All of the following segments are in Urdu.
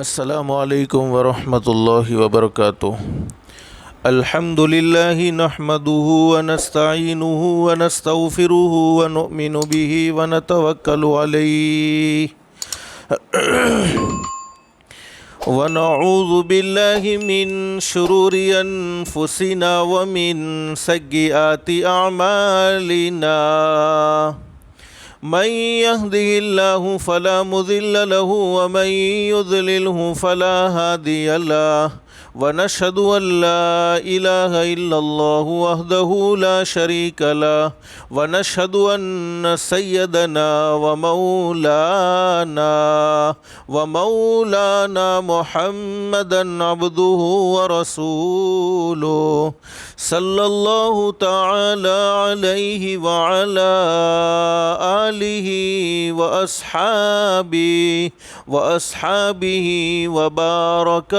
السلام علیکم ورحمۃ اللہ وبرکاتہ۔ الحمد للہ نحمده ونستعینه ونستغفره ونؤمن به ونتوکل علیہ ونعوذ باللہ من شرور انفسنا ومن سیئات اعمالنا من يهده الله فلا مضل له ومن يضلله فلا هادي له ونشهد أن لا إله إلا الله وحده لا شريك له ونشهد أن سيدنا ومولانا محمدا عبده ورسوله صلى الله تعالى عليه وعلى آله وأصحابه وبارك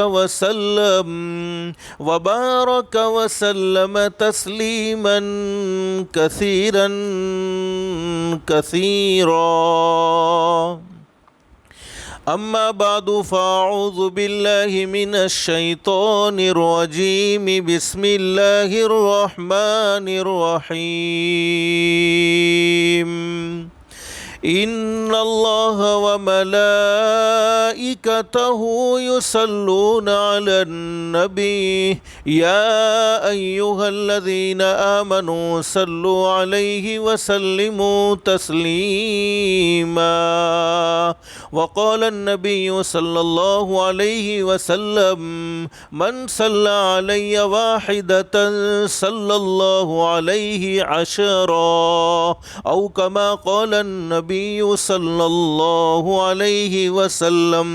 وسلم تسليما كثيرا أما بعد فأعوذ بالله من الشيطان الرجيم بسم الله الرحمن الرحيم إن الله وملائكته يصلون على النبي يا أيها الذين آمنوا صلوا عليه وسلموا تسليما وقال النبي صلى الله عليه وسلم من صلى علي واحدة صلى الله عليه عشرا أو كما قال النبي صلى الله عليه وسلم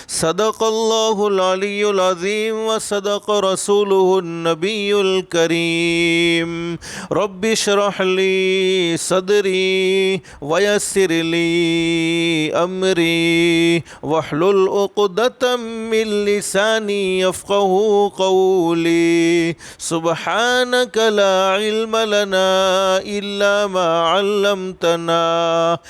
صدق الله العلي العظيم وصدق رسوله النبي الكريم رب اشرح لي صدري ويسر لي أمري واحلل عقدة من لساني يفقه قولي سبحانك لا علم لنا إلا ما علمتنا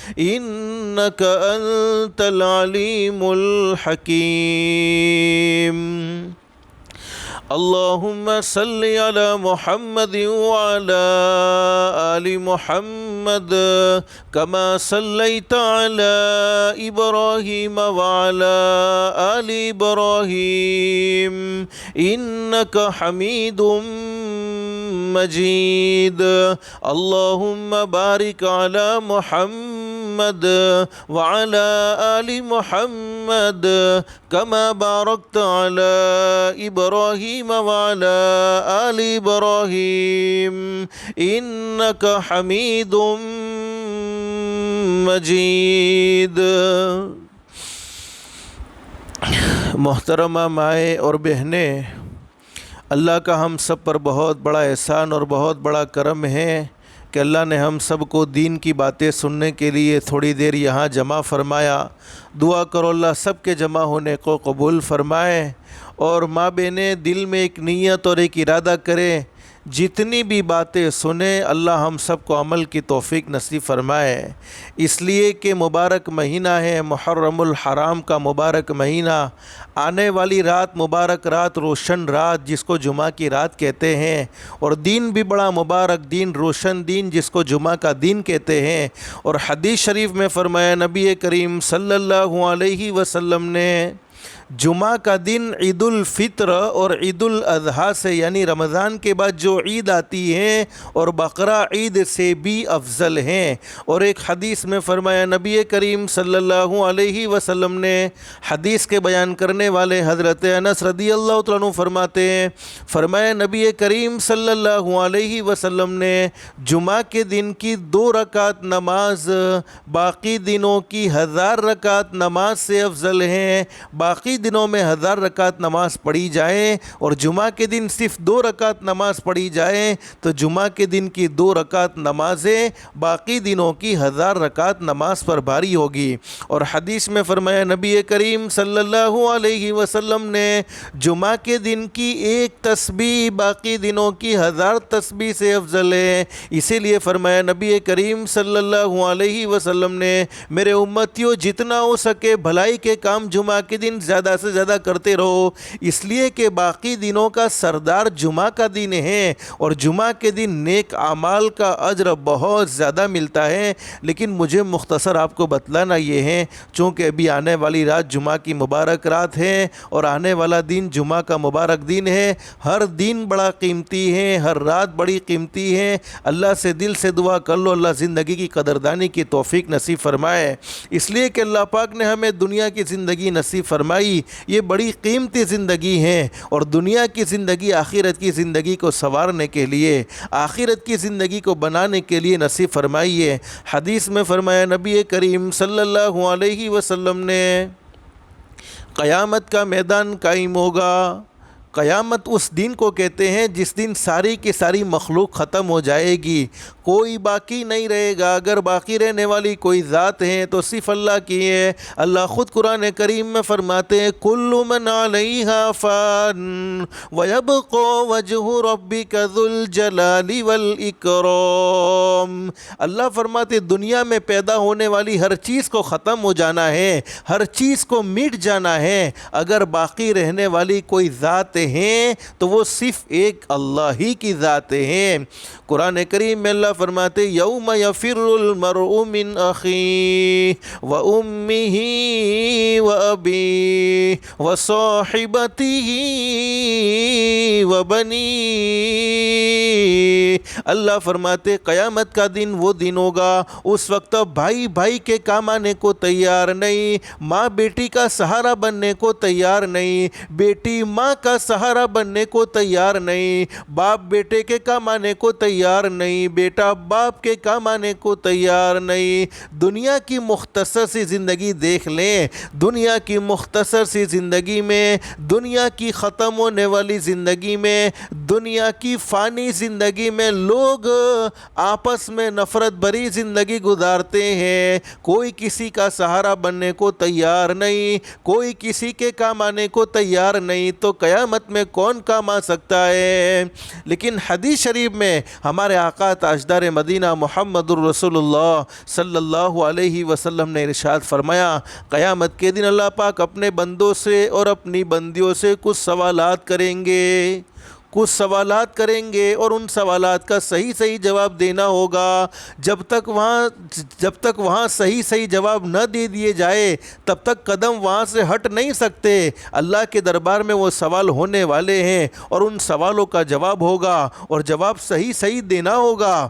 إنك أنت العليم الحكيم اللهم صل على محمد وعلى آل محمد كما صليت على إبراهيم وعلى آل إبراهيم إنك حميد مجيد اللهم بارك على محمد وعلى آل محمد كما باركت على إبراهيم وعلى آل إبراهيم إنك حميد مجيد۔ محترمہ مائیں اور بہنیں، اللہ کا ہم سب پر بہت بڑا احسان اور بہت بڑا کرم ہے کہ اللہ نے ہم سب کو دین کی باتیں سننے کے لیے تھوڑی دیر یہاں جمع فرمایا۔ دعا کرو اللہ سب کے جمع ہونے کو قبول فرمائے، اور ماں بہنیں دل میں ایک نیت اور ایک ارادہ کریں، جتنی بھی باتیں سنیں اللہ ہم سب کو عمل کی توفیق نصیب فرمائے، اس لیے کہ مبارک مہینہ ہے، محرم الحرام کا مبارک مہینہ، آنے والی رات مبارک رات، روشن رات جس کو جمعہ کی رات کہتے ہیں، اور دین بھی بڑا مبارک دین، روشن دین جس کو جمعہ کا دین کہتے ہیں۔ اور حدیث شریف میں فرمایا نبی کریم صلی اللہ علیہ وسلم نے جمعہ کا دن عید الفطر اور عید الاضحیٰ سے یعنی رمضان کے بعد جو عید آتی ہیں اور بقرہ عید سے بھی افضل ہیں۔ اور ایک حدیث میں فرمایا نبی کریم صلی اللہ علیہ وسلم نے، حدیث کے بیان کرنے والے حضرت انس رضی اللہ تعالیٰ عنہ فرماتے ہیں، فرمایا نبی کریم صلی اللہ علیہ وسلم نے جمعہ کے دن کی 2 رکعت نماز باقی دنوں کی 1000 رکعت نماز سے افضل ہیں۔ باقی دنوں میں 1000 رکعت نماز پڑھی جائے اور جمعہ کے دن صرف 2 رکعت نماز پڑھی جائے تو جمعہ کے دن کی 2 رکعت نمازیں باقی دنوں کی 1000 رکعت نماز پر بھاری ہوگی۔ اور حدیث میں فرمایا نبی کریم صلی اللہ علیہ وسلم نے جمعہ کے دن کی 1 تسبیح باقی دنوں کی 1000 تسبیح سے افضل ہے۔ اسی لیے فرمایا نبی کریم صلی اللہ علیہ وسلم نے، میرے امتیوں جتنا ہو سکے بھلائی کے کام جمعہ کے دن زیادہ سے زیادہ کرتے رہو، اس لیے کہ باقی دنوں کا سردار جمعہ کا دن ہے اور جمعہ کے دن نیک اعمال کا اجر بہت زیادہ ملتا ہے۔ لیکن مجھے مختصر آپ کو بتلانا یہ ہے، چونکہ ابھی آنے والی رات جمعہ کی مبارک رات ہے اور آنے والا دن جمعہ کا مبارک دن ہے، ہر دن بڑا قیمتی ہے، ہر رات بڑی قیمتی ہے۔ اللہ سے دل سے دعا کر لو اللہ زندگی کی قدردانی کی توفیق نصیب فرمائے، اس لیے کہ اللہ پاک نے ہمیں دنیا کی زندگی نصیب فرمائی، یہ بڑی قیمتی زندگی ہے، اور دنیا کی زندگی آخرت کی زندگی کو سنوارنے کے لیے، آخرت کی زندگی کو بنانے کے لیے نصیب فرمائی ہے۔ حدیث میں فرمایا نبی کریم صلی اللہ علیہ وسلم نے، قیامت کا میدان قائم ہوگا۔ قیامت اس دن کو کہتے ہیں جس دن ساری کی ساری مخلوق ختم ہو جائے گی، کوئی باقی نہیں رہے گا۔ اگر باقی رہنے والی کوئی ذات ہے تو صرف اللہ کی ہے۔ اللہ خود قرآن کریم میں فرماتے ہیں کل من علیہا فان ویبقى وجہ ربک ذو الجلال والاکرام۔ اللہ فرماتے دنیا میں پیدا ہونے والی ہر چیز کو ختم ہو جانا ہے، ہر چیز کو مٹ جانا ہے، اگر باقی رہنے والی کوئی ذات ہیں تو وہ صرف ایک اللہ ہی کی ذات ہیں۔ قرآن کریم میں اللہ فرماتے یوم یفر المرء من اخیہ وامہ وابیہ وصاحبتہ وبنیہ۔ اللہ فرماتے قیامت کا دن وہ دن ہوگا، اس وقت بھائی بھائی کے کام آنے کو تیار نہیں، ماں بیٹی کا سہارا بننے کو تیار نہیں، بیٹی ماں کا سہارا بننے کو تیار نہیں، باپ بیٹے کے کام آنے کو تیار نہیں، بیٹا باپ کے کام آنے کو تیار نہیں۔ دنیا کی مختصر سی زندگی دیکھ لیں، دنیا کی مختصر سی زندگی میں، دنیا کی ختم ہونے والی زندگی میں، دنیا کی فانی زندگی میں لوگ آپس میں نفرت بھری زندگی گزارتے ہیں، کوئی کسی کا سہارا بننے کو تیار نہیں، کوئی کسی کے کام آنے کو تیار نہیں، تو قیامت میں کون کام آ سکتا ہے؟ لیکن حدیث شریف میں ہمارے آقا تاجدار مدینہ محمد الرسول اللہ صلی اللہ علیہ وسلم نے ارشاد فرمایا قیامت کے دن اللہ پاک اپنے بندوں سے اور اپنی بندیوں سے کچھ سوالات کریں گے، کچھ سوالات کریں گے، اور ان سوالات کا صحیح صحیح جواب دینا ہوگا۔ جب تک وہاں صحیح جواب نہ دے دیے جائے تب تک قدم وہاں سے ہٹ نہیں سکتے۔ اللہ کے دربار میں وہ سوال ہونے والے ہیں اور ان سوالوں کا جواب ہوگا اور جواب صحیح دینا ہوگا۔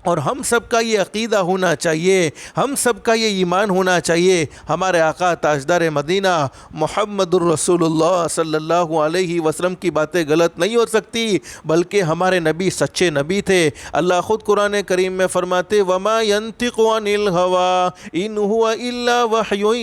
اور ہم سب کا یہ عقیدہ ہونا چاہیے، ہم سب کا یہ ایمان ہونا چاہیے، ہمارے آقا تاجدار مدینہ محمد الرسول اللہ صلی اللہ علیہ وسلم کی باتیں غلط نہیں ہو سکتی، بلکہ ہمارے نبی سچے نبی تھے۔ اللہ خود قرآن کریم میں فرماتے وَمَا يَنْطِقُ عَنِ الْهَوَىٰ إِنْ هُوَ إِلَّا وَحْيٌ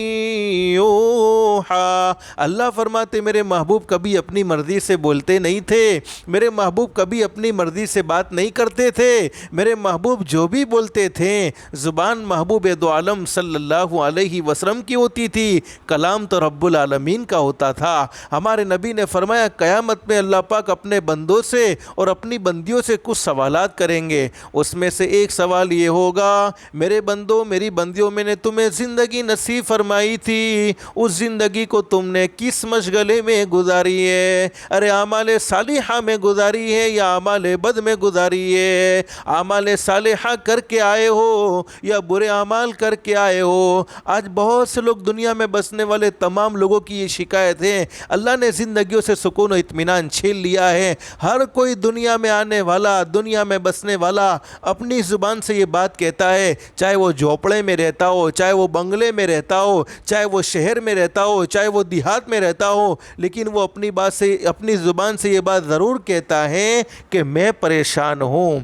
يُوحَىٰ۔ اللہ فرماتے میرے محبوب کبھی اپنی مرضی سے بولتے نہیں تھے، میرے محبوب کبھی اپنی مرضی سے بات نہیں کرتے تھے، میرے محبوب جو بھی بولتے تھے زبان محبوب دو عالم صلی اللہ علیہ وسلم کی ہوتی تھی، کلام تو رب العالمین کا ہوتا تھا۔ ہمارے نبی نے فرمایا قیامت میں اللہ پاک اپنے بندوں سے اور اپنی بندیوں سے کچھ سوالات کریں گے، اس میں سے ایک سوال یہ ہوگا میرے بندوں میری بندیوں میں نے تمہیں زندگی نصیب فرمائی تھی، اس زندگی کو تم نے کس مشغلے میں گزاری ہے؟ ارے اعمال صالحہ میں گزاری ہے یا اعمال بد میں گزاری ہے؟ اعمال صالحہ کر کے آئے ہو یا برے اعمال کر کے آئے ہو؟ آج بہت سے لوگ دنیا میں بسنے والے تمام لوگوں کی یہ شکایت ہے، اللہ نے زندگیوں سے سکون و اطمینان چھین لیا ہے۔ ہر کوئی دنیا میں آنے والا، دنیا میں بسنے والا اپنی زبان سے یہ بات کہتا ہے، چاہے وہ جھوپڑے میں رہتا ہو، چاہے وہ بنگلے میں رہتا ہو، چاہے وہ شہر میں رہتا ہو، چاہے وہ دیہات میں رہتا ہو، لیکن وہ اپنی زبان سے یہ بات ضرور کہتا ہے کہ میں پریشان ہوں،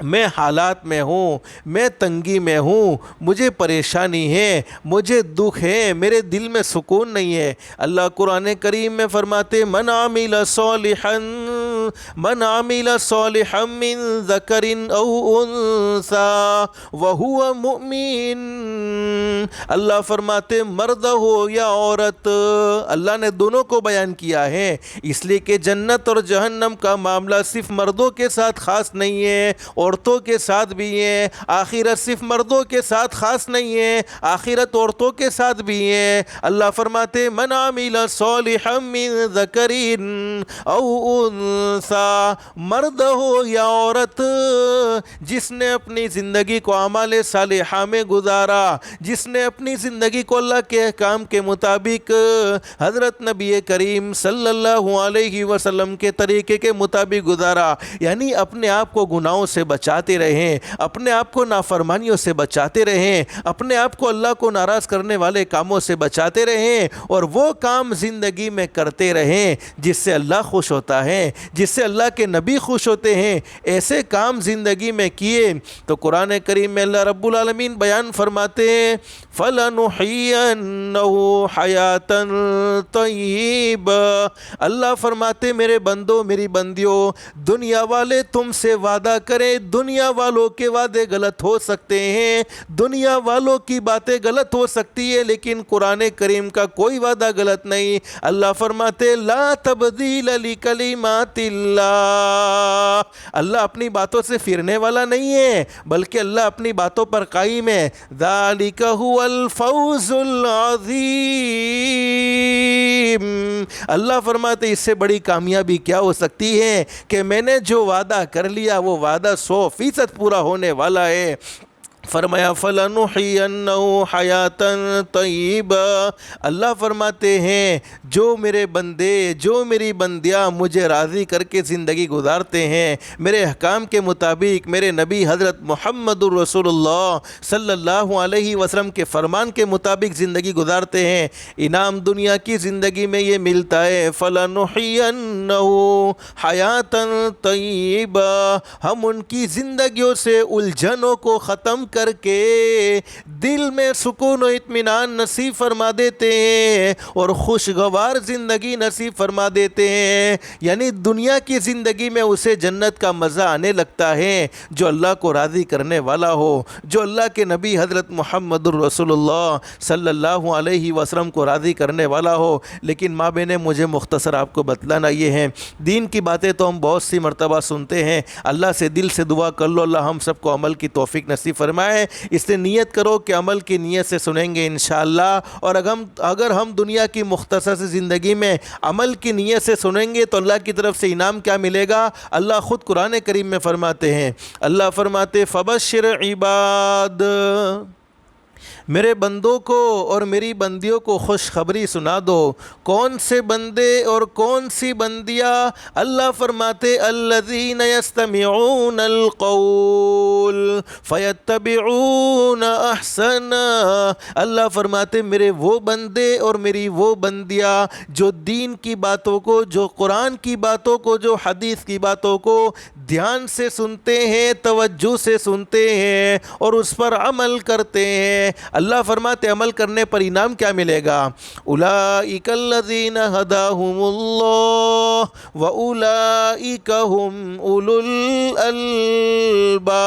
میں حالات میں ہوں، میں تنگی میں ہوں، مجھے پریشانی ہے، مجھے دکھ ہے، میرے دل میں سکون نہیں ہے۔ اللہ قرآن کریم میں فرماتے من عمل صالحا من عمل صالحا من ذکر او انثى وهو مؤمن. اللہ فرماتے مرد ہو یا عورت، اللہ نے دونوں کو بیان کیا ہے، اس لیے کہ جنت اور جہنم کا معاملہ صرف مردوں کے ساتھ خاص نہیں ہے، عورتوں کے ساتھ بھی ہے. آخرت صرف مردوں کے ساتھ خاص نہیں ہے، آخرت عورتوں کے ساتھ بھی ہے. اللہ فرماتے من عمل صالحا من ذکر او انثى، مرد ہو یا عورت جس نے اپنی زندگی کو اعمال صالحہ میں گزارا، جس نے اپنی زندگی کو اللہ کے احکام کے مطابق حضرت نبی کریم صلی اللہ علیہ وسلم کے طریقے کے مطابق گزارا، یعنی اپنے آپ کو گناہوں سے بچاتے رہیں، اپنے آپ کو نافرمانیوں سے بچاتے رہیں، اپنے آپ کو اللہ کو ناراض کرنے والے کاموں سے بچاتے رہیں، اور وہ کام زندگی میں کرتے رہیں جس سے اللہ خوش ہوتا ہے، جس سے اللہ کے نبی خوش ہوتے ہیں. ایسے کام زندگی میں کیے تو قرآن کریم میں اللہ رب العالمین بیان فرماتے ہیں فَلَنُحْيِيَنَّهُ حَيَاتًا طَيِّبًا. اللہ فرماتے میرے بندوں میری بندیوں، دنیا والے تم سے وعدہ کریں، دنیا والوں کے وعدے غلط ہو سکتے ہیں، دنیا والوں کی باتیں غلط ہو سکتی ہے، لیکن قرآن کریم کا کوئی وعدہ غلط نہیں. اللہ فرماتے لا تبدیل لکلمات اللہ. اللہ اپنی باتوں سے پھرنے والا نہیں ہے، بلکہ اللہ اپنی باتوں پر قائم ہے. ذالک هو الفوز العظیم. اللہ فرماتے اس سے بڑی کامیابی کیا ہو سکتی ہے کہ میں نے جو وعدہ کر لیا وہ وعدہ 100% پورا ہونے والا ہے. فرمایا فَلَنُحْيِيَنَّهُ حَيَاتًا طَيِّبًا. اللہ فرماتے ہیں جو میرے بندے جو میری بندیاں مجھے راضی کر کے زندگی گزارتے ہیں، میرے احکام کے مطابق، میرے نبی حضرت محمد الرسول اللہ صلی اللہ علیہ وسلم کے فرمان کے مطابق زندگی گزارتے ہیں، انعام دنیا کی زندگی میں یہ ملتا ہے. فَلَنُحْيِيَنَّهُ حَيَاتًا طَيِّبًا. ہم ان کی زندگیوں سے الجھنوں کو ختم کر کے دل میں سکون و اطمینان نصیب فرما دیتے ہیں اور خوشگوار زندگی نصیب فرما دیتے ہیں. یعنی دنیا کی زندگی میں اسے جنت کا مزہ آنے لگتا ہے جو اللہ کو راضی کرنے والا ہو، جو اللہ کے نبی حضرت محمد الرسول اللہ صلی اللہ علیہ وسلم کو راضی کرنے والا ہو. لیکن ماں بہنیں مجھے مختصر آپ کو بتلانا یہ ہے، دین کی باتیں تو ہم بہت سی مرتبہ سنتے ہیں، اللہ سے دل سے دعا کر لو اللہ ہم سب کو عمل کی توفیق نصیب فرمائے. اس نے نیت کرو کہ عمل کی نیت سے سنیں گے انشاءاللہ، اور اگر ہم دنیا کی مختصر سی زندگی میں عمل کی نیت سے سنیں گے تو اللہ کی طرف سے انعام کیا ملے گا. اللہ خود قرآن کریم میں فرماتے ہیں، اللہ فرماتے فبشر عباد، میرے بندوں کو اور میری بندیوں کو خوشخبری سنا دو. کون سے بندے اور کون سی بندیاں؟ اللہ فرماتے الذین یستمعون القول فیتبعون احسن. اللہ فرماتے میرے وہ بندے اور میری وہ بندیاں جو دین کی باتوں کو، جو قرآن کی باتوں کو، جو حدیث کی باتوں کو دھیان سے سنتے ہیں، توجہ سے سنتے ہیں اور اس پر عمل کرتے ہیں. اللہ فرماتے عمل کرنے پر انعام کیا ملے گا. اولئک الذین ھداھم اللہ واولئک ھم اولو الالباب.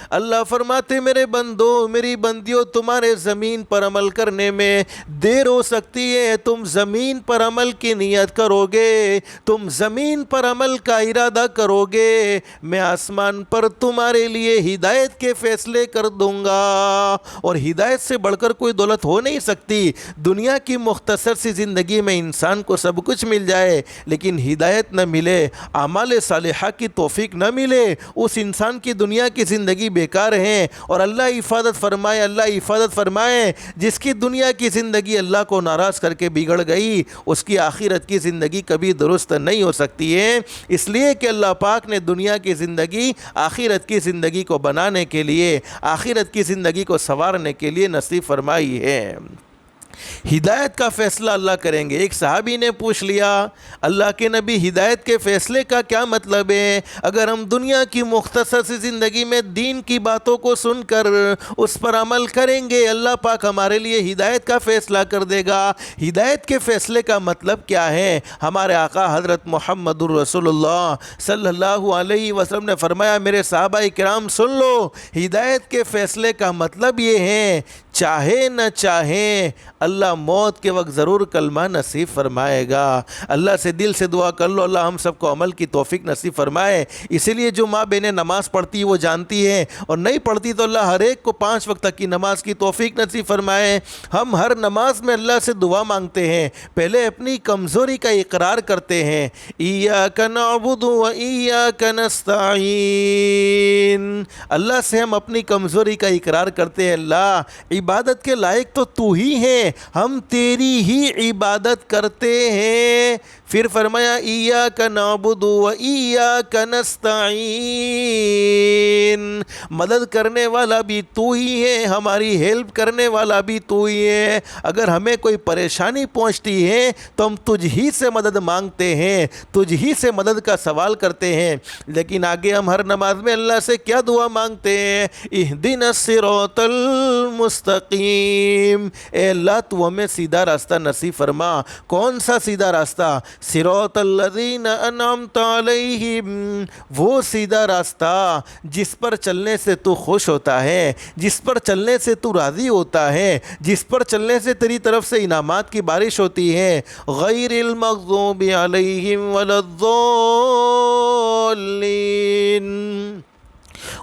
اللہ فرماتے میرے بندوں میری بندیوں تمہارے زمین پر عمل کرنے میں دیر ہو سکتی ہے، تم زمین پر عمل کی نیت کرو گے، تم زمین پر عمل کا ارادہ کرو گے، میں آسمان پر تمہارے لیے ہدایت کے فیصلے کر دوں گا. اور ہدایت سے بڑھ کر کوئی دولت ہو نہیں سکتی. دنیا کی مختصر سی زندگی میں انسان کو سب کچھ مل جائے لیکن ہدایت نہ ملے، اعمال صالحہ کی توفیق نہ ملے، اس انسان کی دنیا کی زندگی بیکار ہے. اور اللہ حفاظت فرمائے، اللہ حفاظت فرمائے، جس کی دنیا کی زندگی اللہ کو ناراض کر کے بگڑ گئی اس کی آخرت کی زندگی کبھی درست نہیں ہو سکتی ہے. اس لیے کہ اللہ پاک نے دنیا کی زندگی آخرت کی زندگی کو بنانے کے لیے، آخرت کی زندگی کو سنوارنے کے لیے نصیب فرمائی ہے. ہدایت کا فیصلہ اللہ کریں گے۔ ایک صحابی نے پوچھ لیا اللہ کے نبی ہدایت کے فیصلے کا کیا مطلب ہے؟ اگر ہم دنیا کی مختصر سی زندگی میں دین کی باتوں کو سن کر اس پر عمل کریں گے اللہ پاک ہمارے لیے ہدایت کا فیصلہ کر دے گا۔ ہدایت کے فیصلے کا مطلب کیا ہے؟ ہمارے آقا حضرت محمد الرسول اللہ صلی اللہ علیہ وسلم نے فرمایا میرے صحابہ کرام سن لو، ہدایت کے فیصلے کا مطلب یہ ہے چاہے نہ چاہیں اللہ موت کے وقت ضرور کلمہ نصیب فرمائے گا۔ اللہ سے دل سے دعا کر لو اللہ ہم سب کو عمل کی توفیق نصیب فرمائے۔ اسی لیے جو ماں بہنیں نماز پڑھتی وہ جانتی ہیں، اور نہیں پڑھتی تو اللہ ہر ایک کو 5 وقت تک کی نماز کی توفیق نصیب فرمائے۔ ہم ہر نماز میں اللہ سے دعا مانگتے ہیں، پہلے اپنی کمزوری کا اقرار کرتے ہیں، ایاک نعبد و ایاک نستعین۔ اللہ سے ہم اپنی کمزوری کا اقرار کرتے ہیں، اللہ عبادت کے لائق تو تو ہی ہے، ہم تیری ہی عبادت کرتے ہیں۔ پھر فرمایا ایاک نعبد و ایاک نستعین، مدد کرنے والا بھی تو ہی ہے، ہماری ہیلپ کرنے والا بھی تو ہی ہے۔ اگر ہمیں کوئی پریشانی پہنچتی ہے تو ہم تجھ ہی سے مدد مانگتے ہیں، تجھ ہی سے مدد کا سوال کرتے ہیں۔ لیکن آگے ہم ہر نماز میں اللہ سے کیا دعا مانگتے ہیں؟ اہدنا الصراط المستقیم، اے اللہ تو ہمیں سیدھا راستہ نصیب فرما۔ کون سا سیدھا راستہ؟ صراط الذین انعمت علیہم، وہ سیدھا راستہ جس پر چلنے سے تو خوش ہوتا ہے، جس پر چلنے سے تو راضی ہوتا ہے، جس پر چلنے سے تیری طرف سے انعامات کی بارش ہوتی ہے۔ غیر المغضوب علیہم ولا الضالین،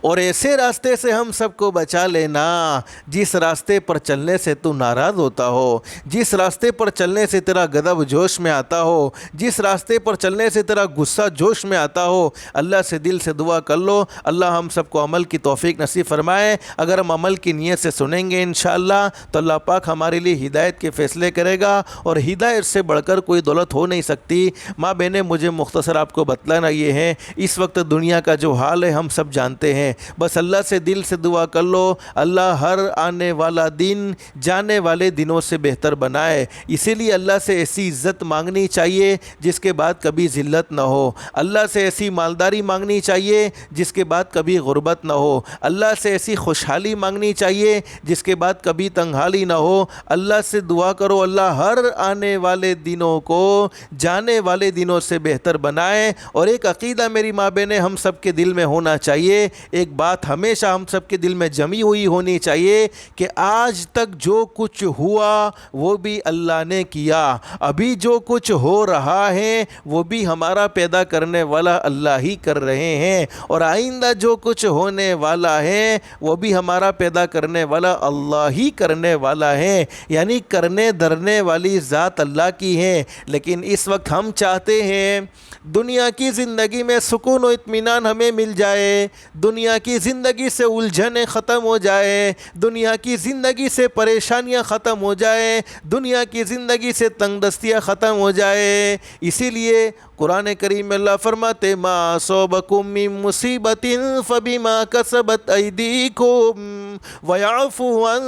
اور ایسے راستے سے ہم سب کو بچا لینا جس راستے پر چلنے سے تو ناراض ہوتا ہو، جس راستے پر چلنے سے تیرا غضب جوش میں آتا ہو، جس راستے پر چلنے سے تیرا غصہ جوش میں آتا ہو۔ اللہ سے دل سے دعا کر لو اللہ ہم سب کو عمل کی توفیق نصیب فرمائے۔ اگر ہم عمل کی نیت سے سنیں گے انشاءاللہ تو اللہ پاک ہمارے لیے ہدایت کے فیصلے کرے گا، اور ہدایت سے بڑھ کر کوئی دولت ہو نہیں سکتی۔ ماں بہنیں مجھے مختصر آپ کو بتلانا یہ ہے، اس وقت دنیا کا جو حال ہے ہم سب جانتے ہیں، بس اللہ سے دل سے دعا کر لو اللہ ہر آنے والا دن جانے والے دنوں سے بہتر بنائے۔ اسی لیے اللہ سے ایسی عزت مانگنی چاہیے جس کے بعد کبھی ذلت نہ ہو، اللہ سے ایسی مالداری مانگنی چاہیے جس کے بعد کبھی غربت نہ ہو، اللہ سے ایسی خوشحالی مانگنی چاہیے جس کے بعد کبھی تنگحالی نہ ہو۔ اللہ سے دعا کرو اللہ ہر آنے والے دنوں کو جانے والے دنوں سے بہتر بنائے۔ اور ایک عقیدہ میری ماں بہنیں ہم سب کے دل میں ہونا چاہیے، ایک بات ہمیشہ ہم سب کے دل میں جمی ہوئی ہونی چاہیے کہ آج تک جو کچھ ہوا وہ بھی اللہ نے کیا، ابھی جو کچھ ہو رہا ہے وہ بھی ہمارا پیدا کرنے والا اللہ ہی کر رہے ہیں، اور آئندہ جو کچھ ہونے والا ہے وہ بھی ہمارا پیدا کرنے والا اللہ ہی کرنے والا ہے، یعنی کرنے دھرنے والی ذات اللہ کی ہے۔ لیکن اس وقت ہم چاہتے ہیں دنیا کی زندگی میں سکون و اطمینان ہمیں مل جائے، دنیا کی زندگی سے الجھنیں ختم ہو جائے، دنیا کی زندگی سے پریشانیاں ختم ہو جائے، دنیا کی زندگی سے تنگ دستیاں ختم ہو جائے۔ اسی لیے قرآن کریم میں اللہ فرماتے ما اصابکم من مصیبت فبما کسبت ایدیکم ویعفو عن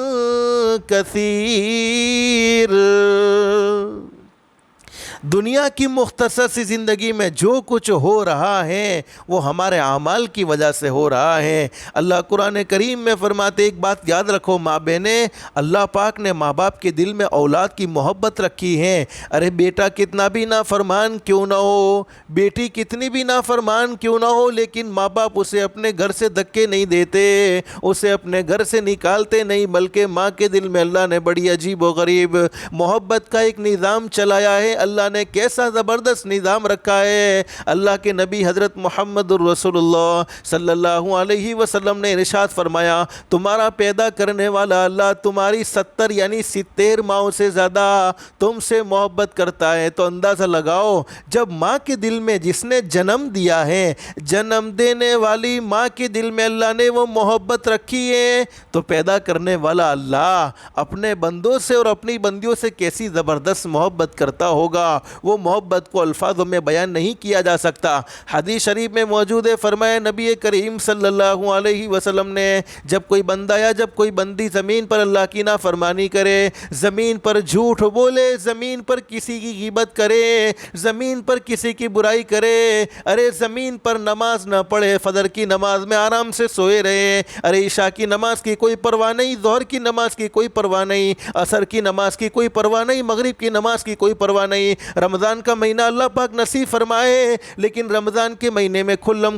کثیر۔ دنیا کی مختصر سی زندگی میں جو کچھ ہو رہا ہے وہ ہمارے اعمال کی وجہ سے ہو رہا ہے۔ اللہ قرآن کریم میں فرماتے ایک بات یاد رکھو ماں بہنیں، اللہ پاک نے ماں باپ کے دل میں اولاد کی محبت رکھی ہے۔ ارے بیٹا کتنا بھی نافرمان کیوں نہ ہو، بیٹی کتنی بھی نافرمان کیوں نہ ہو، لیکن ماں باپ اسے اپنے گھر سے دھکے نہیں دیتے، اسے اپنے گھر سے نکالتے نہیں، بلکہ ماں کے دل میں اللہ نے بڑی عجیب و غریب محبت کا ایک نظام چلایا ہے۔ اللہ نے کیسا زبردست نظام رکھا ہے۔ اللہ کے نبی حضرت محمد الرسول اللہ صلی اللہ علیہ وسلم نے ارشاد فرمایا تمہارا پیدا کرنے والا اللہ تمہاری 70 یعنی 70 ماؤں سے زیادہ تم سے محبت کرتا ہے۔ تو اندازہ لگاؤ جب ماں کے دل میں جس نے جنم دیا ہے، جنم دینے والی ماں کے دل میں اللہ نے وہ محبت رکھی ہے، تو پیدا کرنے والا اللہ اپنے بندوں سے اور اپنی بندیوں سے کیسی زبردست محبت کرتا ہوگا۔ وہ محبت کو الفاظوں میں بیان نہیں کیا جا سکتا۔ حدیث شریف میں موجود ہے، فرمایا نبی کریم صلی اللہ علیہ وسلم نے، جب کوئی بندہ یا جب کوئی بندی زمین پر اللہ کی نافرمانی کرے، زمین پر جھوٹ بولے، زمین پر کسی کی غیبت کرے، زمین پر کسی کی برائی کرے، ارے زمین پر نماز نہ پڑھے، فجر کی نماز میں آرام سے سوئے رہے، ارے عشاء کی نماز کی کوئی پرواہ نہیں، ظہر کی نماز کی کوئی پرواہ نہیں، عصر کی نماز کی کوئی پرواہ نہیں، مغرب کی نماز کی کوئی پرواہ نہیں، رمضان کا مہینہ اللہ پاک نصیب فرمائے، لیکن رمضان کے مہینے میں کھلم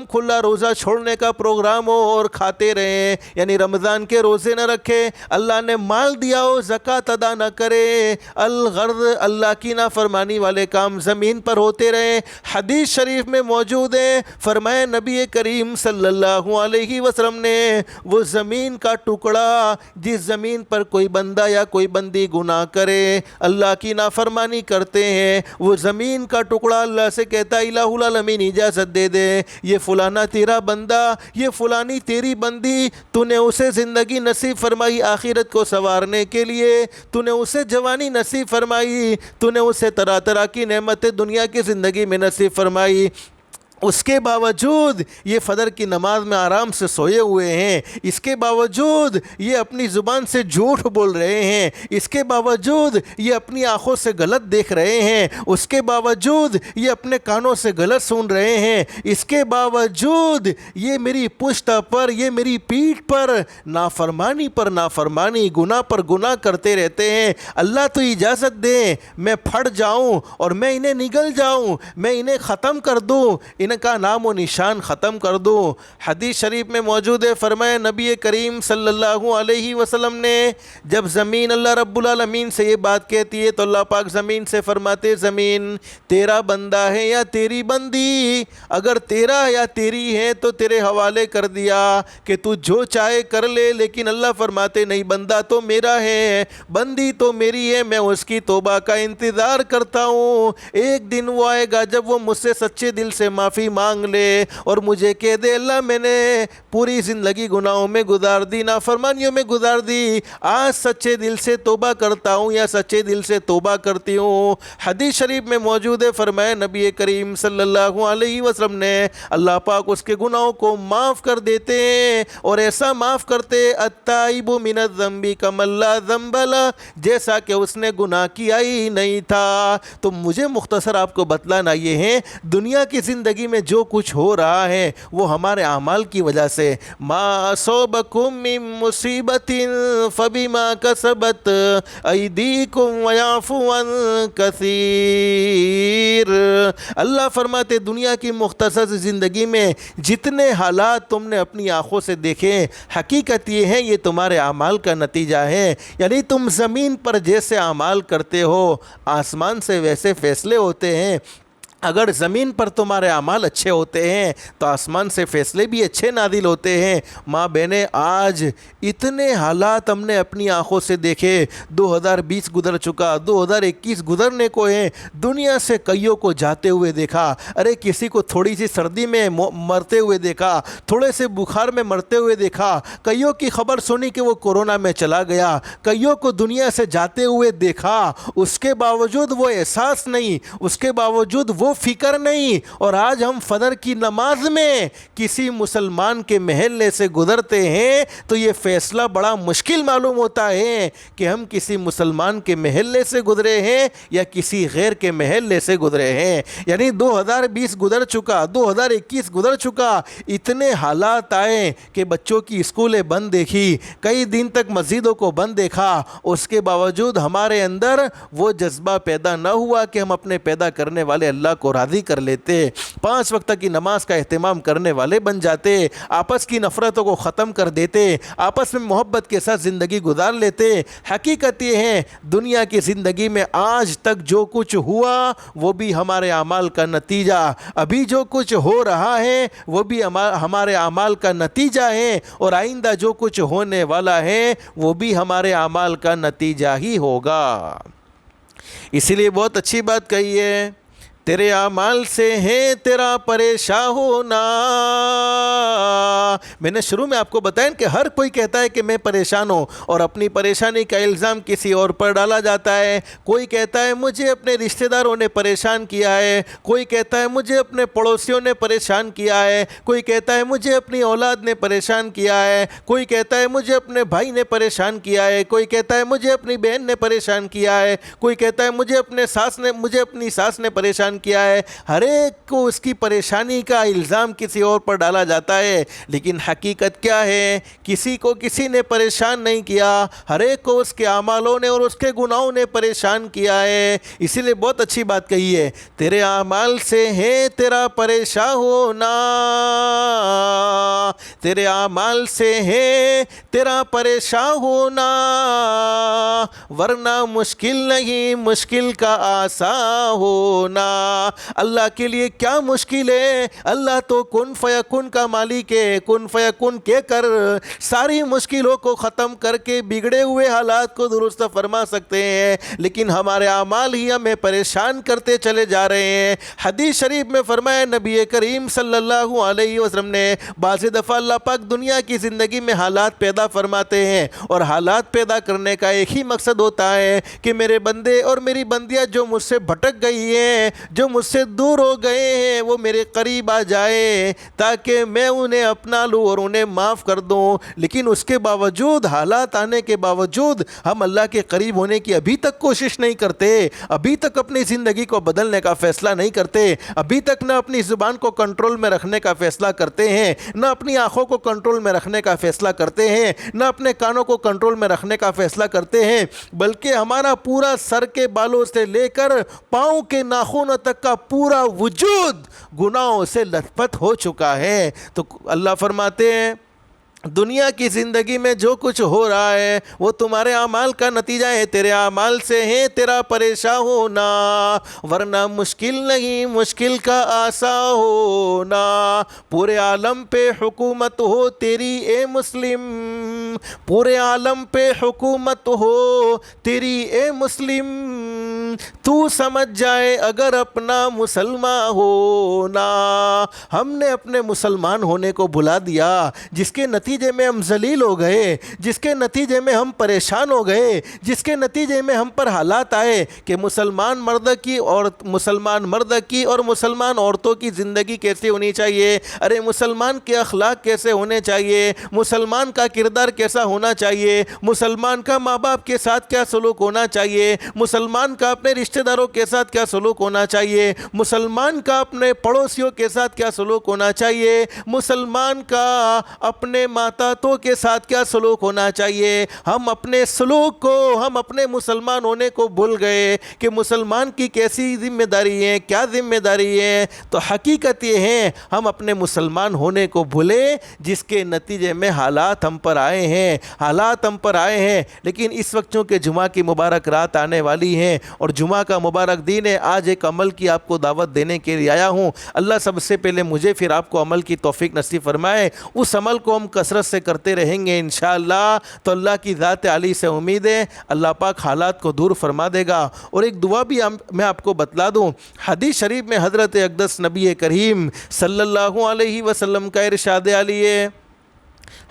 کھلا روزہ چھوڑنے کا پروگرام ہو اور کھاتے رہیں، یعنی رمضان کے روزے نہ رکھے، اللہ نے مال دیا ہو زکوٰۃ ادا نہ کرے، الغرض اللہ کی نافرمانی والے کام زمین پر ہوتے رہیں۔ حدیث شریف میں موجود ہے، فرمایا نبی کریم صلی اللہ علیہ وسلم نے، وہ زمین کا ٹکڑا جس زمین پر کوئی بندہ یا کوئی بندی گناہ کرے، اللہ کی نافرمانی کرتے ہیں، وہ زمین کا ٹکڑا اللہ سے کہتا ہے الہ العالمین اجازت دے دے، یہ فلانا تیرا بندہ، یہ فلانی تیری بندی، تو نے اسے زندگی نصیب فرمائی آخرت کو سنوارنے کے لیے، تو نے اسے جوانی نصیب فرمائی، تو نے اسے طرح طرح کی نعمتیں دنیا کی زندگی میں نصیب فرمائی، اس کے باوجود یہ فجر کی نماز میں آرام سے سوئے ہوئے ہیں، اس کے باوجود یہ اپنی زبان سے جھوٹ بول رہے ہیں، اس کے باوجود یہ اپنی آنکھوں سے غلط دیکھ رہے ہیں، اس کے باوجود یہ اپنے کانوں سے غلط سن رہے ہیں، اس کے باوجود یہ میری پشت پر، یہ میری پیٹھ پر نافرمانی گناہ پر گناہ کرتے رہتے ہیں۔ اللہ تو اجازت دے میں پھٹ جاؤں اور میں انہیں نگل جاؤں، میں انہیں ختم کر دوں، ان کا نام و نشان ختم کر دو۔ حدیث شریف میں موجود ہے، فرمایا نبی کریم صلی اللہ علیہ وسلم نے، جب زمین اللہ رب العالمین سے یہ بات کہتی ہے تو اللہ پاک زمین سے فرماتے، زمین تیرا بندہ ہے یا تیری بندی، اگر تیرا یا تیری ہے تو تیرے حوالے کر دیا کہ تو جو چاہے کر لے، لیکن اللہ فرماتے نہیں، بندہ تو میرا ہے، بندی تو میری ہے، میں اس کی توبہ کا انتظار کرتا ہوں، ایک دن وہ آئے گا جب وہ مجھ سے سچے دل سے معافی مانگ لے اور مجھے کہہ دے اللہ میں نے پوری زندگی گناہوں میں گزار دی، نافرمانیوں میں گزار دی، آج سچے دل سے توبہ کرتا ہوں یا سچے دل سے توبہ کرتی ہوں۔ حدیث شریف میں موجود ہے، فرمایا نبی کریم صلی اللہ علیہ وسلم نے، اللہ پاک اس کے گناہوں کو معاف کر دیتے ہیں، اور ایسا معاف کرتے، التائب من الذنب کمن لا ذنب لہ، جیسا کہ اس نے گناہ کیا ہی نہیں تھا۔ تو مجھے مختصر آپ کو بتلانا یہ ہے، دنیا کی زندگی میں جو کچھ ہو رہا ہے وہ ہمارے اعمال کی وجہ سے، ما اصابکم من مصیبت فبما کسبت ایدیکم ویعفو عن کثیر۔ اللہ فرماتے دنیا کی مختصر زندگی میں جتنے حالات تم نے اپنی آنکھوں سے دیکھے، حقیقت یہ ہے یہ تمہارے اعمال کا نتیجہ ہے، یعنی تم زمین پر جیسے اعمال کرتے ہو آسمان سے ویسے فیصلے ہوتے ہیں۔ اگر زمین پر تمہارے اعمال اچھے ہوتے ہیں تو آسمان سے فیصلے بھی اچھے نازل ہوتے ہیں۔ ماں بہنیں، آج اتنے حالات ہم نے اپنی آنکھوں سے دیکھے، 2020 گزر چکا، 2021 گزرنے کو ہے، دنیا سے کئیوں کو جاتے ہوئے دیکھا، ارے کسی کو تھوڑی سی سردی میں مرتے ہوئے دیکھا، تھوڑے سے بخار میں مرتے ہوئے دیکھا، کئیوں کی خبر سنی کہ وہ کورونا میں چلا گیا، کئیوں کو دنیا سے جاتے ہوئے دیکھا، اس کے باوجود وہ احساس نہیں، اس کے باوجود وہ فکر نہیں، اور آج ہم فجر کی نماز میں کسی مسلمان کے محلے سے گزرتے ہیں تو یہ فیصلہ بڑا مشکل معلوم ہوتا ہے کہ ہم کسی مسلمان کے محلے سے گزرے ہیں یا کسی غیر کے محلے سے گزرے ہیں۔ یعنی 2020 گزر چکا، 2021 گزر چکا، اتنے حالات آئے کہ بچوں کی اسکولیں بند دیکھی، کئی دن تک مسجدوں کو بند دیکھا، اس کے باوجود ہمارے اندر وہ جذبہ پیدا نہ ہوا کہ ہم اپنے پیدا کرنے والے اللہ کو راضی کر لیتے، 5 وقت کی نماز کا اہتمام کرنے والے بن جاتے، آپس کی نفرتوں کو ختم کر دیتے، آپس میں محبت کے ساتھ زندگی گزار لیتے۔ حقیقت یہ ہے دنیا کی زندگی میں آج تک جو کچھ ہوا وہ بھی ہمارے اعمال کا نتیجہ، ابھی جو کچھ ہو رہا ہے وہ بھی ہمارے اعمال کا نتیجہ ہے، اور آئندہ جو کچھ ہونے والا ہے وہ بھی ہمارے اعمال کا نتیجہ ہی ہوگا۔ اسی لیے بہت اچھی بات کہی ہے، تیرے اعمال سے ہے تیرا پریشان ہونا۔ میں نے شروع میں آپ کو بتایا کہ ہر کوئی کہتا ہے کہ میں پریشان ہوں، اور اپنی پریشانی کا الزام کسی اور پر ڈالا جاتا ہے۔ کوئی کہتا ہے مجھے اپنے رشتہ داروں نے پریشان کیا ہے، کوئی کہتا ہے مجھے اپنے پڑوسیوں نے پریشان کیا ہے، کوئی کہتا ہے مجھے اپنی اولاد نے پریشان کیا ہے، کوئی کہتا ہے مجھے اپنے بھائی نے پریشان کیا ہے، کوئی کہتا ہے مجھے اپنی بہن نے پریشان کیا ہے، کوئی کہتا ہے مجھے اپنی ساس نے پریشان کیا ہے۔ ہر ایک کو اس کی پریشانی کا الزام کسی اور پر ڈالا جاتا ہے، لیکن حقیقت کیا ہے؟ کسی کو کسی نے پریشان نہیں کیا، ہر ایک کو اس کے اعمالوں نے اور اس کے گناہوں نے پریشان کیا ہے۔ اسی لیے بہت اچھی بات کہی ہے، تیرے اعمال سے ہے تیرا پریشان ہونا، تیرے اعمال سے ہے تیرا پریشان ہونا، ورنہ مشکل نہیں مشکل کا آسان ہونا۔ اللہ کے لیے کیا مشکل ہے؟ اللہ تو کن فیکن کا مالک ہے، کن فیکن کہہ کر ساری مشکلوں کو ختم کر کے بگڑے ہوئے حالات کو درست فرما سکتے ہیں، لیکن ہمارے اعمال ہی ہمیں پریشان کرتے چلے جا رہے ہیں۔ حدیث شریف میں فرمایا نبی کریم صلی اللہ علیہ وسلم نے، بعض دفعہ اللہ پاک دنیا کی زندگی میں حالات پیدا فرماتے ہیں، اور حالات پیدا کرنے کا ایک ہی مقصد ہوتا ہے کہ میرے بندے اور میری بندیاں جو مجھ سے بھٹک گئی ہیں، جو مجھ سے دور ہو گئے ہیں، وہ میرے قریب آ جائے تاکہ میں انہیں اپنا لوں اور انہیں معاف کر دوں۔ لیکن اس کے باوجود، حالات آنے کے باوجود، ہم اللہ کے قریب ہونے کی ابھی تک کوشش نہیں کرتے، ابھی تک اپنی زندگی کو بدلنے کا فیصلہ نہیں کرتے، ابھی تک نہ اپنی زبان کو کنٹرول میں رکھنے کا فیصلہ کرتے ہیں، نہ اپنی آنکھوں کو کنٹرول میں رکھنے کا فیصلہ کرتے ہیں، نہ اپنے کانوں کو کنٹرول میں رکھنے کا فیصلہ کرتے ہیں، بلکہ ہمارا پورا سر کے بالوں سے لے کر پاؤں کے ناخنوں تک کا پورا وجود گناہوں سے لت پت ہو چکا ہے۔ تو اللہ فرماتے ہیں دنیا کی زندگی میں جو کچھ ہو رہا ہے وہ تمہارے اعمال کا نتیجہ ہے، تیرے اعمال سے ہے تیرا پریشان ہونا، ورنہ مشکل نہیں مشکل کا آسان ہونا۔ پورے عالم پہ حکومت ہو تیری اے مسلم، پورے عالم پہ حکومت ہو تیری اے مسلم، تو سمجھ جائے اگر اپنا مسلمان ہونا۔ ہم نے اپنے مسلمان ہونے کو بھلا دیا، جس کے نتیجے میں ہم ذلیل ہو گئے، جس کے نتیجے میں ہم پریشان ہو گئے، جس کے نتیجے میں ہم پر حالات آئے کہ مسلمان مرد کی اور مسلمان عورتوں کی زندگی کیسے ہونی چاہیے، ارے مسلمان کے اخلاق کیسے ہونے چاہیے، مسلمان کا کردار کیسا ہونا چاہیے، مسلمان کا ماں باپ کے ساتھ کیا سلوک ہونا چاہیے، مسلمان کا اپنے رشتہ داروں کے ساتھ کیا سلوک ہونا چاہیے، مسلمان کا اپنے پڑوسیوں کے ساتھ کیا سلوک ہونا چاہیے، مسلمان کا اپنے ماتاتوں کے ساتھ کیا سلوک ہونا چاہیے۔ ہم اپنے سلوک کو، ہم اپنے مسلمان ہونے کو بھول گئے کہ مسلمان کی کیسی ذمہ داری ہے، کیا ذمہ داری ہے۔ تو حقیقت یہ ہے ہم اپنے مسلمان ہونے کو بھولے، جس کے نتیجے میں حالات ہم پر آئے ہیں۔ لیکن اس وقت چونکہ جمعہ کی مبارک رات آنے والی ہے اور جمعہ کا مبارک دن ہے، آج ایک عمل کی آپ کو دعوت دینے کے لیے آیا ہوں۔ اللہ سب سے پہلے مجھے پھر آپ کو عمل کی توفیق نصیب فرمائے۔ اس عمل کو ہم کثرت سے کرتے رہیں گے انشاءاللہ تو اللہ کی ذات علی سے امید ہے اللہ پاک حالات کو دور فرما دے گا۔ اور ایک دعا بھی میں آپ کو بتلا دوں، حدیث شریف میں حضرت اقدس نبی کریم صلی اللہ علیہ وسلم کا ارشاد علی ہے،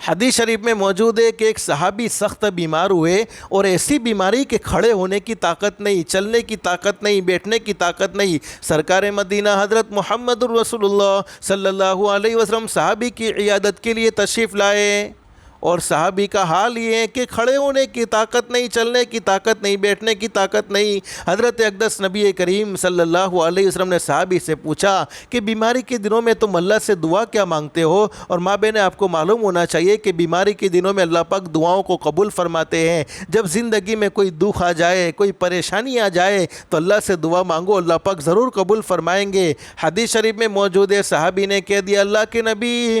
حدیث شریف میں موجود ہے کہ ایک صحابی سخت بیمار ہوئے اور ایسی بیماری کہ کھڑے ہونے کی طاقت نہیں، چلنے کی طاقت نہیں، بیٹھنے کی طاقت نہیں۔ سرکار مدینہ حضرت محمد الرسول اللہ صلی اللہ علیہ وسلم صحابی کی عیادت کے لیے تشریف لائے، اور صحابی کا حال یہ ہے کہ کھڑے ہونے کی طاقت نہیں، چلنے کی طاقت نہیں، بیٹھنے کی طاقت نہیں۔ حضرت اقدس نبی کریم صلی اللہ علیہ وسلم نے صحابی سے پوچھا کہ بیماری کے دنوں میں تم اللہ سے دعا کیا مانگتے ہو؟ اور ماں بہنیں آپ کو معلوم ہونا چاہیے کہ بیماری کے دنوں میں اللہ پاک دعاؤں کو قبول فرماتے ہیں۔ جب زندگی میں کوئی دکھ آ جائے، کوئی پریشانی آ جائے تو اللہ سے دعا مانگو، اللہ پاک ضرور قبول فرمائیں گے۔ حدیث شریف میں موجود ہے صحابی نے کہہ دیا اللہ کے نبی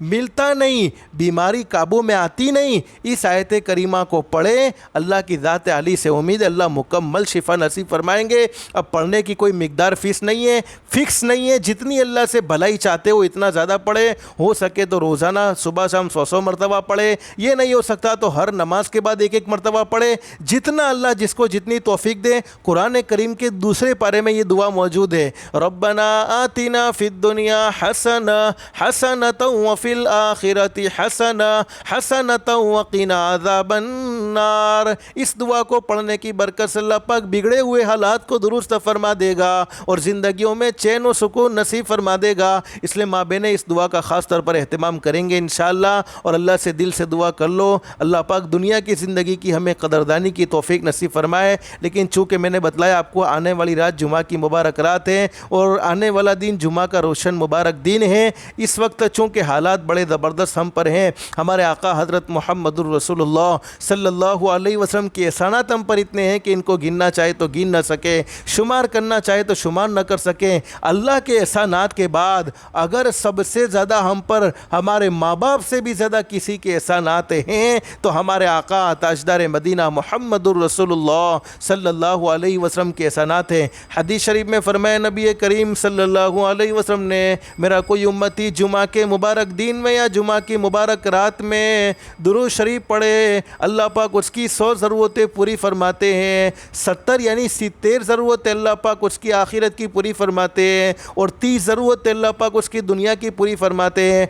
ملتا نہیں، بیماری قابو میں آتی نہیں، اس آیت کریمہ کو پڑھیں، اللہ کی ذات علی سے امید ہے اللہ مکمل شفا نصیب فرمائیں گے۔ اب پڑھنے کی کوئی مقدار فکس نہیں ہے، جتنی اللہ سے بھلائی چاہتے ہو اتنا زیادہ پڑھے، ہو سکے تو روزانہ صبح شام 100 مرتبہ پڑھے، یہ نہیں ہو سکتا تو ہر نماز کے بعد 1 مرتبہ پڑھے، جتنا اللہ جس کو جتنی توفیق دے۔ قرآن کریم کے دوسرے پارے میں یہ دعا موجود ہے، ربنا آتنا فی الدنیا حسنہ حسنۃ وفی الآخرۃ حسنہ حسنۃ وقنا عذاب النار۔ اس دعا کو پڑھنے کی برکت سے اللہ پاک بگڑے ہوئے حالات کو درست فرما دے گا اور زندگیوں میں چین و سکون نصیب فرما دے گا۔ اس لیے ماں بہنیں اس دعا کا خاص طور پر اہتمام کریں گے انشاءاللہ، اور اللہ سے دل سے دعا کر لو اللہ پاک دنیا کی زندگی کی ہمیں قدردانی کی توفیق نصیب فرمائے۔ لیکن چونکہ میں نے بتلایا آپ کو آنے والی رات جمعہ کی مبارک رات ہے اور آنے والا دن جمعہ کا روشن مبارک دن ہے، اس وقت چونکہ حالات بڑے زبردست ہم پر ہیں، ہمارے آقا حضرت محمد الرسول اللہ صلی اللہ علیہ وسلم کی احسانات ہم پر اتنے ہیں کہ ان کو گننا چاہے تو گن نہ سکے، شمار کرنا چاہے تو شمار نہ کر سکیں۔ اللہ کے احسانات کے بعد اگر سب سے زیادہ ہم پر ہمارے ماں باپ سے بھی زیادہ کسی کے احسانات ہیں تو ہمارے آقا تاجدار مدینہ محمد الرسول اللہ صلی اللہ علیہ وسلم کے احسانات ہیں۔ حدیث شریف میں فرمایا نبی کریم صلی اللہ علیہ وسلم نے، میرا کوئی امتی جمعہ کے مبارک دن میں یا جمعہ کی مبارک رات میں درود شریف پڑھے، اللہ پاک اس کی 100 ضرورتیں پوری فرماتے ہیں، 70 یعنی 70 ضرورتیں اللہ پاک اس کی آخرت کی پوری فرماتے ہیں اور 30 ضرورتیں اللہ پاک اس کی دنیا کی پوری فرماتے ہیں۔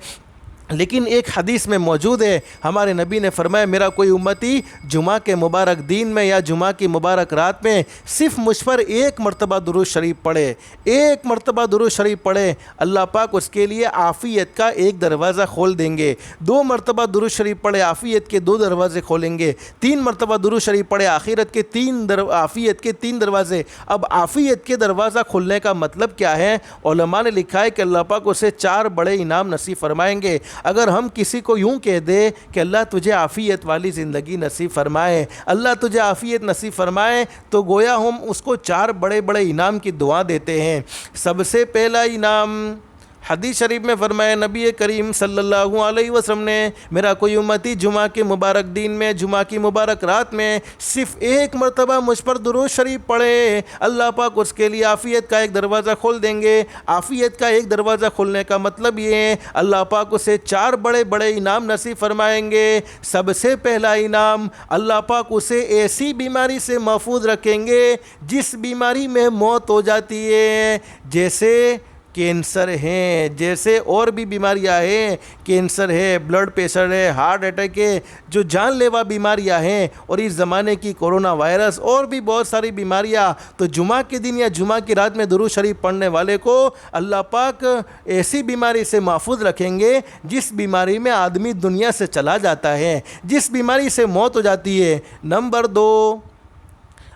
لیکن ایک حدیث میں موجود ہے، ہمارے نبی نے فرمایا میرا کوئی امتی جمعہ کے مبارک دن میں یا جمعہ کی مبارک رات میں صرف مجھ پر 1 مرتبہ درود شریف پڑھے، 1 مرتبہ درود شریف پڑھے، اللہ پاک اس کے لیے عافیت کا 1 دروازہ کھول دیں گے۔ 2 مرتبہ درود شریف پڑھے، عافیت کے 2 دروازے کھولیں گے۔ 3 مرتبہ درود شریف پڑھے، عافیت کے 3 دروازے۔ اب عافیت کے دروازہ کھولنے کا مطلب کیا ہے؟ علماء نے لکھا ہے کہ اللہ پاک اسے 4 بڑے انعام نصیب فرمائیں گے۔ اگر ہم کسی کو یوں کہہ دے کہ اللہ تجھے عافیت والی زندگی نصیب فرمائے، اللہ تجھے عافیت نصیب فرمائے، تو گویا ہم اس کو 4 بڑے بڑے انعام کی دعا دیتے ہیں۔ سب سے پہلا انعام حدیث شریف میں فرمایا نبی کریم صلی اللہ علیہ وسلم نے، میرا کوئی امتی جمعہ کے مبارک دن میں جمعہ کی مبارک رات میں صرف 1 مرتبہ مجھ پر درود شریف پڑھے، اللہ پاک اس کے لیے عافیت کا 1 دروازہ کھول دیں گے۔ عافیت کا 1 دروازہ کھولنے کا مطلب یہ ہے اللہ پاک اسے 4 بڑے بڑے انعام نصیب فرمائیں گے۔ سب سے پہلا انعام، اللہ پاک اسے ایسی بیماری سے محفوظ رکھیں گے جس بیماری میں موت ہو جاتی ہے، جیسے کینسر ہیں، جیسے اور بھی بیماریاں ہیں، کینسر ہے، بلڈ پریشر ہے، ہارٹ اٹیک ہے، جو جان لیوا بیماریاں ہیں، اور اس زمانے کی کورونا وائرس اور بھی بہت ساری بیماریاں، تو جمعہ کے دن یا جمعہ کی رات میں درود شریف پڑھنے والے کو اللہ پاک ایسی بیماری سے محفوظ رکھیں گے جس بیماری میں آدمی دنیا سے چلا جاتا ہے، جس بیماری سے موت ہو جاتی ہے۔ نمبر 2،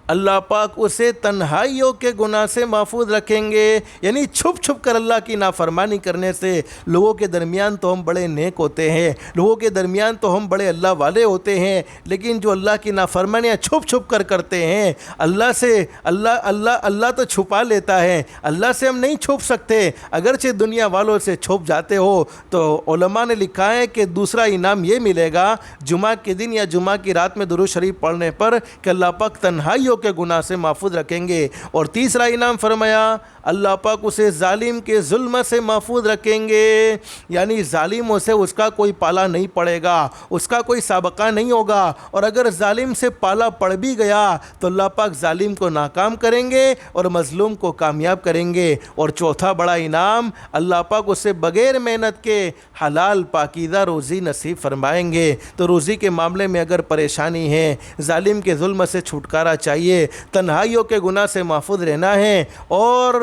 اللہ پاک اسے تنہائیوں کے گناہ سے محفوظ رکھیں گے، یعنی چھپ چھپ کر اللہ کی نافرمانی کرنے سے۔ لوگوں کے درمیان تو ہم بڑے نیک ہوتے ہیں، لوگوں کے درمیان تو ہم بڑے اللہ والے ہوتے ہیں، لیکن جو اللہ کی نافرمانیاں چھپ چھپ کر کرتے ہیں، اللہ تو چھپا لیتا ہے، اللہ سے ہم نہیں چھپ سکتے، اگرچہ دنیا والوں سے چھپ جاتے ہو۔ تو علماء نے لکھا ہے کہ دوسرا انعام یہ ملے گا جمعہ کے دن یا جمعہ کی رات میں درود شریف پڑھنے پر کہ اللہ پاک تنہائیوں کے گناہ سے محفوظ رکھیں گے۔ اور تیسرا انعام فرمایا اللہ پاک اسے ظالم کے ظلم سے محفوظ رکھیں گے، یعنی ظالموں سے اس کا کوئی پالا نہیں پڑے گا، اس کا کوئی سابقہ نہیں ہوگا، اور اگر ظالم سے پالا پڑ بھی گیا تو اللہ پاک ظالم کو ناکام کریں گے اور مظلوم کو کامیاب کریں گے۔ اور چوتھا بڑا انعام، اللہ پاک اسے بغیر محنت کے حلال پاکیزہ روزی نصیب فرمائیں گے۔ تو روزی کے معاملے میں اگر پریشانی ہے، ظالم کے ظلم سے چھٹکارا چاہیے، تنہائیوں کے گناہ سے محفوظ رہنا ہے، اور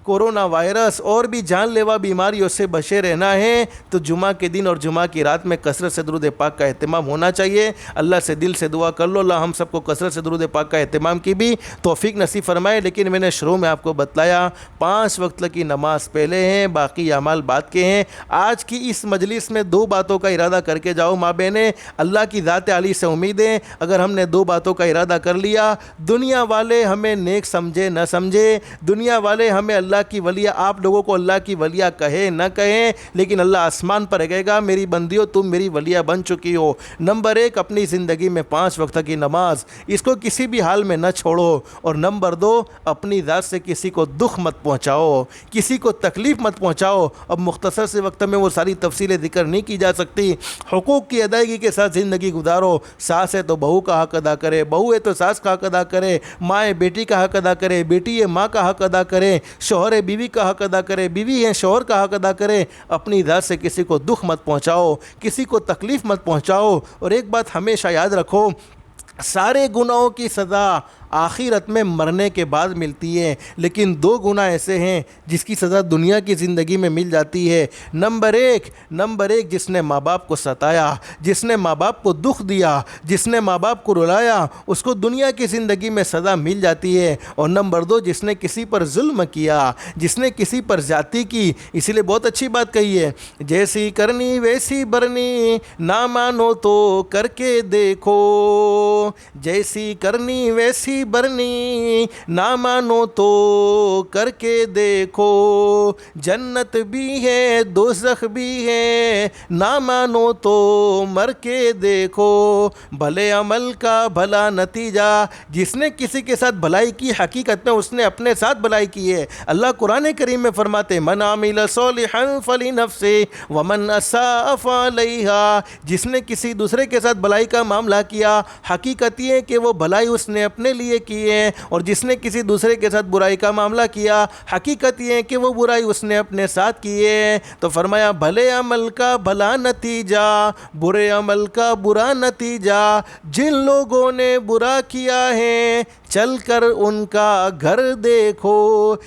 کورونا وائرس اور بھی جان لیوا بیماریوں سے بچے رہنا ہے، تو جمعہ کے دن اور جمعہ کی رات میں کثرت سے درود پاک کا اہتمام ہونا چاہیے۔ اللہ سے دل سے دعا کر لو اللہ ہم سب کو کثرت سے درود پاک کا اہتمام کی بھی توفیق نصیب فرمائے۔ لیکن میں نے شروع میں آپ کو بتلایا 5 وقت کی نماز پہلے ہیں، باقی اعمال بعد کے ہیں۔ آج کی اس مجلس میں 2 باتوں کا ارادہ کر کے جاؤ ماں بہنیں، اللہ کی ذات عالی سے امیدیں، اگر ہم نے 2 باتوں کا ارادہ کر لیا، دنیا والے ہمیں نیک سمجھے نہ سمجھے، دنیا والے ہمیں اللہ اللہ کی ولیہ آپ لوگوں کو اللہ کی ولیہ کہے نہ کہیں، لیکن اللہ آسمان پر کہے گا میری بندیوں تم میری ولیہ بن چکی ہو۔ نمبر 1 اپنی زندگی میں 5 وقت کی نماز، اس کو کسی بھی حال میں نہ چھوڑو۔ اور نمبر 2 اپنی ذات سے کسی کو دکھ مت پہنچاؤ، کسی کو تکلیف مت پہنچاؤ۔ اب مختصر سے وقت میں وہ ساری تفصیلیں ذکر نہیں کی جا سکتی۔ حقوق کی ادائیگی کے ساتھ زندگی گزارو۔ ساس ہے تو بہو کا حق ادا کرے، بہو ہے تو ساس کا حق ادا کرے، ماں ہے بیٹی کا حق ادا کرے، بیٹی ہے ماں کا حق ادا کرے، شوہر ہے بیوی کا حق ادا کرے، بیوی ہے شوہر کا حق ادا کرے۔ اپنی ذات سے کسی کو دکھ مت پہنچاؤ، کسی کو تکلیف مت پہنچاؤ۔ اور ایک بات ہمیشہ یاد رکھو، سارے گناہوں کی سزا آخرت میں مرنے کے بعد ملتی ہے، لیکن 2 گناہ ایسے ہیں جس کی سزا دنیا کی زندگی میں مل جاتی ہے۔ نمبر ایک جس نے ماں باپ کو ستایا، جس نے ماں باپ کو دکھ دیا، جس نے ماں باپ کو رلایا، اس کو دنیا کی زندگی میں سزا مل جاتی ہے۔ اور نمبر 2 جس نے کسی پر ظلم کیا، جس نے کسی پر زیادتی کی، اسی لیے بہت اچھی بات کہی ہے، جیسی کرنی ویسی برنی، نہ مانو تو کر کے دیکھو، جیسی کرنی ویسی برنی، نہ مانو تو کر کے دیکھو، جنت بھی ہے دوزخ بھی ہے، نہ مانو تو مر کے دیکھو، بھلے عمل کا بھلا نتیجہ۔ جس نے کسی کے ساتھ بھلائی کی، حقیقت میں اس نے اپنے ساتھ بھلائی کی ہے۔ اللہ قرآن کریم میں فرماتے من عمل صالحا فلنفسه ومن اساء فعليها۔ جس نے کسی دوسرے کے ساتھ بھلائی کا معاملہ کیا، حقیقت یہ ہے کہ وہ بھلائی اس نے اپنے لیے کی ہے، اور جس نے کسی دوسرے کے ساتھ برائی کا معاملہ کیا، حقیقت یہ ہے کہ وہ برائی اس نے اپنے ساتھ کی ہے۔ تو فرمایا بھلے عمل کا بھلا نتیجہ، برے عمل کا برا نتیجہ، جن لوگوں نے برا کیا ہے چل کر ان کا گھر دیکھو۔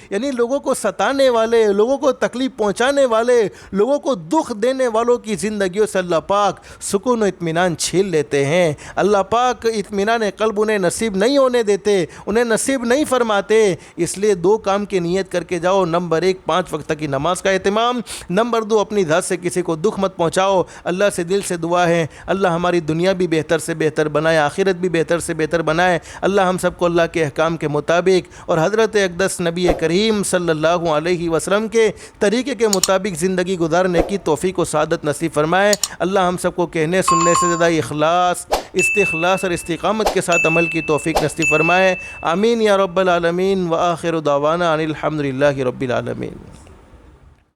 یعنی لوگوں کو ستانے والے، لوگوں کو تکلیف پہنچانے والے، لوگوں کو دکھ دینے والوں کی زندگیوں سے اللہ پاک سکون و اطمینان چھین لیتے ہیں۔ اللہ پاک اطمینان قلب انہیں نصیب نہیں ہونے دیتے، انہیں نصیب نہیں فرماتے۔ اس لیے 2 کام کی نیت کر کے جاؤ۔ نمبر 1 5 وقت کی نماز کا اہتمام، نمبر 2 اپنی ذات سے کسی کو دکھ مت پہنچاؤ۔ اللہ سے دل سے دعا ہے اللہ ہماری دنیا بھی بہتر سے بہتر بنائے، آخرت بھی بہتر سے بہتر بنائے۔ اللہ ہم سب کو اللہ کے احکام کے مطابق اور حضرت اقدس نبی کریم صلی اللہ علیہ وسلم کے طریقے کے مطابق زندگی گزارنے کی توفیق و سعادت نصیب فرمائے۔ اللہ ہم سب کو کہنے سننے سے زیادہ اخلاص، استخلاص اور استقامت کے ساتھ عمل کی توفیق نصیب فرمائے۔ آمین یا رب العالمین، وآخر دعوانا ان الحمد للہ رب العالمین۔